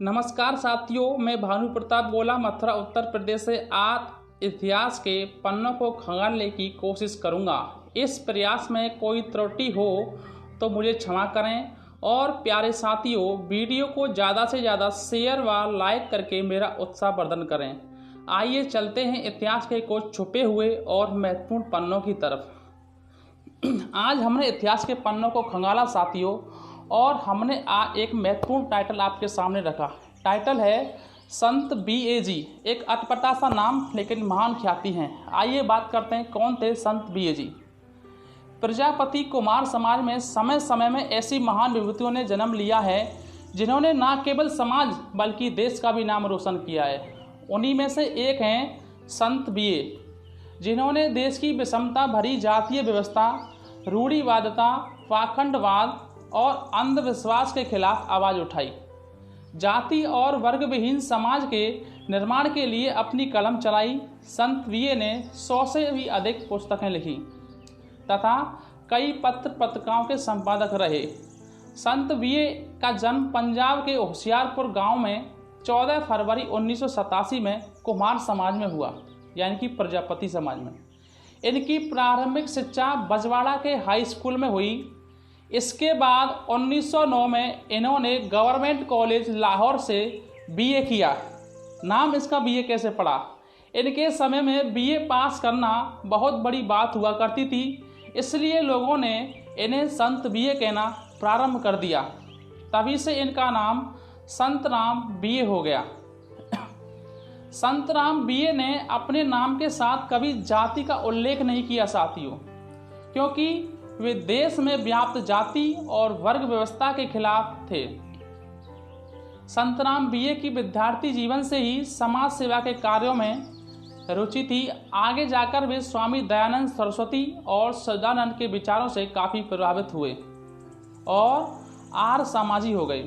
नमस्कार साथियों, मैं भानु प्रताप गोला मथुरा उत्तर प्रदेश से आज इतिहास के पन्नों को खंगालने की कोशिश करूंगा। इस प्रयास में कोई त्रुटि हो तो मुझे क्षमा करें और प्यारे साथियों, वीडियो को ज़्यादा से ज़्यादा शेयर व लाइक करके मेरा उत्साह वर्धन करें। आइए चलते हैं इतिहास के कुछ छुपे हुए और महत्वपूर्ण पन्नों की तरफ। आज हमने इतिहास के पन्नों को खंगाला साथियों, और हमने एक महत्वपूर्ण टाइटल आपके सामने रखा। टाइटल है संत BAG। एक अटपटा सा नाम लेकिन महान ख्याति हैं। आइए बात करते हैं कौन थे संत BAG। प्रजापति कुमार समाज में समय समय में ऐसी महान विभूतियों ने जन्म लिया है जिन्होंने न केवल समाज बल्कि देश का भी नाम रोशन किया है। उन्हीं में से एक हैं संत BA, जिन्होंने देश की विषमता भरी जातीय व्यवस्था, रूढ़िवादिता, पाखंडवाद और अंधविश्वास के खिलाफ आवाज़ उठाई। जाति और वर्ग विहीन समाज के निर्माण के लिए अपनी कलम चलाई। संत BA ने 100 से भी अधिक पुस्तकें लिखी तथा कई पत्र पत्रिकाओं के संपादक रहे। संत BA का जन्म पंजाब के होशियारपुर गांव में 14 फरवरी 1987 में कुमार समाज में हुआ, यानी कि प्रजापति समाज में। इनकी प्रारंभिक शिक्षा बजवाड़ा के हाई स्कूल में हुई। इसके बाद 1909 में इन्होंने गवर्नमेंट कॉलेज लाहौर से BA किया। नाम इसका BA कैसे पड़ा? इनके समय में BA पास करना बहुत बड़ी बात हुआ करती थी, इसलिए लोगों ने इन्हें संत BA कहना प्रारंभ कर दिया। तभी से इनका नाम संत राम BA हो गया। संत राम BA ने अपने नाम के साथ कभी जाति का उल्लेख नहीं किया साथियों, क्योंकि वे देश में व्याप्त जाति और वर्ग व्यवस्था के खिलाफ थे। संत राम BA की विद्यार्थी जीवन से ही समाज सेवा के कार्यों में रुचि थी। आगे जाकर वे स्वामी दयानंद सरस्वती और सदानंद के विचारों से काफ़ी प्रभावित हुए और आर्य समाजी हो गए।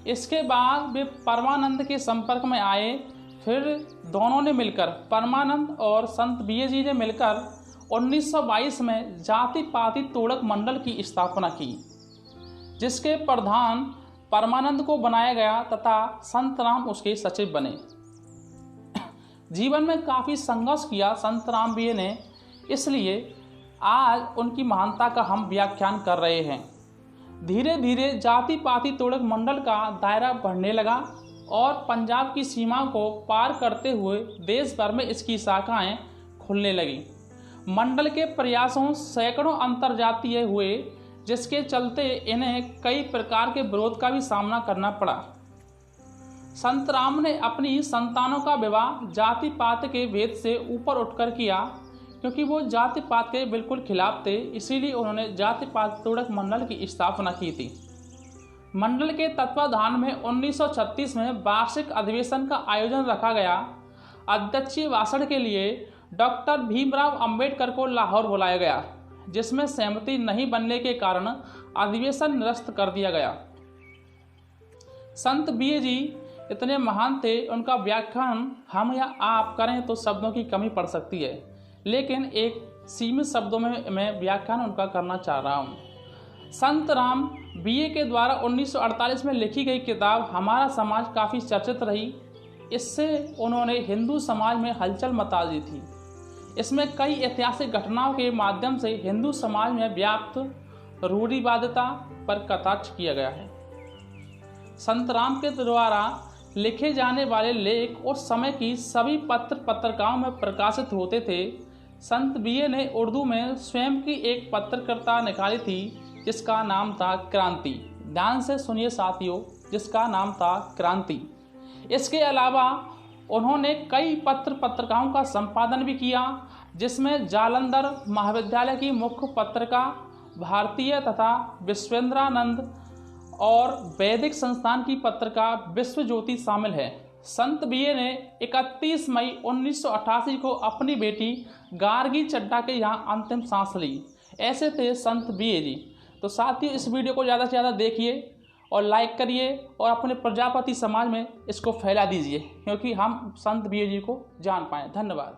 इसके बाद वे परमानंद के संपर्क में आए। फिर दोनों ने मिलकर, परमानंद और संत BAG ने मिलकर 1922 में जाति पाति तोड़क मंडल की स्थापना की, जिसके प्रधान परमानंद को बनाया गया तथा संत राम उसके सचिव बने। जीवन में काफ़ी संघर्ष किया संत राम BA ने, इसलिए आज उनकी महानता का हम व्याख्यान कर रहे हैं। धीरे धीरे जाति पाति तोड़क मंडल का दायरा बढ़ने लगा और पंजाब की सीमा को पार करते हुए देश भर में इसकी शाखाएं खुलने लगी। मंडल के प्रयासों सैकड़ों अंतर्जातीय हुए, जिसके चलते इन्हें कई प्रकार के विरोध का भी सामना करना पड़ा। संत राम ने अपनी संतानों का विवाह जाति पात के भेद से ऊपर उठकर किया, क्योंकि वो जाति पात के बिल्कुल खिलाफ थे। इसीलिए उन्होंने जाति पात तोड़क मंडल की स्थापना की थी। मंडल के तत्वाधान में 1936 में वार्षिक अधिवेशन का आयोजन रखा गया। अध्यक्षीय भाषण के लिए डॉक्टर भीमराव अंबेडकर को लाहौर बुलाया गया, जिसमें सहमति नहीं बनने के कारण अधिवेशन निरस्त कर दिया गया। संत BAG इतने महान थे, उनका व्याख्यान हम या आप करें तो शब्दों की कमी पड़ सकती है, लेकिन एक सीमित शब्दों में मैं व्याख्यान उनका करना चाह रहा हूँ। संत राम BA के द्वारा 1948 में लिखी गई किताब हमारा समाज काफ़ी चर्चित रही। इससे उन्होंने हिंदू समाज में हलचल मचा दी थी। इसमें कई ऐतिहासिक घटनाओं के माध्यम से हिंदू समाज में व्याप्त रूढ़िवादिता पर कटाक्ष किया गया है। संत राम के द्वारा लिखे जाने वाले लेख उस समय की सभी पत्र पत्रिकाओं में प्रकाशित होते थे। संत BA ने उर्दू में स्वयं की एक पत्रकारिता निकाली थी, जिसका नाम था क्रांति। ध्यान से सुनिए साथियों, जिसका नाम था क्रांति। इसके अलावा उन्होंने कई पत्र पत्रिकाओं का संपादन भी किया, जिसमें जालंधर महाविद्यालय की मुख्य पत्रिका, भारतीय तथा विश्वेंद्रानंद और वैदिक संस्थान की पत्रिका विश्व ज्योति शामिल है। संत BA ने 31 मई 1988 को अपनी बेटी गार्गी चड्ढा के यहाँ अंतिम सांस ली। ऐसे थे संत BAG। तो साथियों, इस वीडियो को ज़्यादा से ज़्यादा देखिए और लाइक करिए और अपने प्रजापति समाज में इसको फैला दीजिए, क्योंकि हम संत BAG को जान पाएँ। धन्यवाद।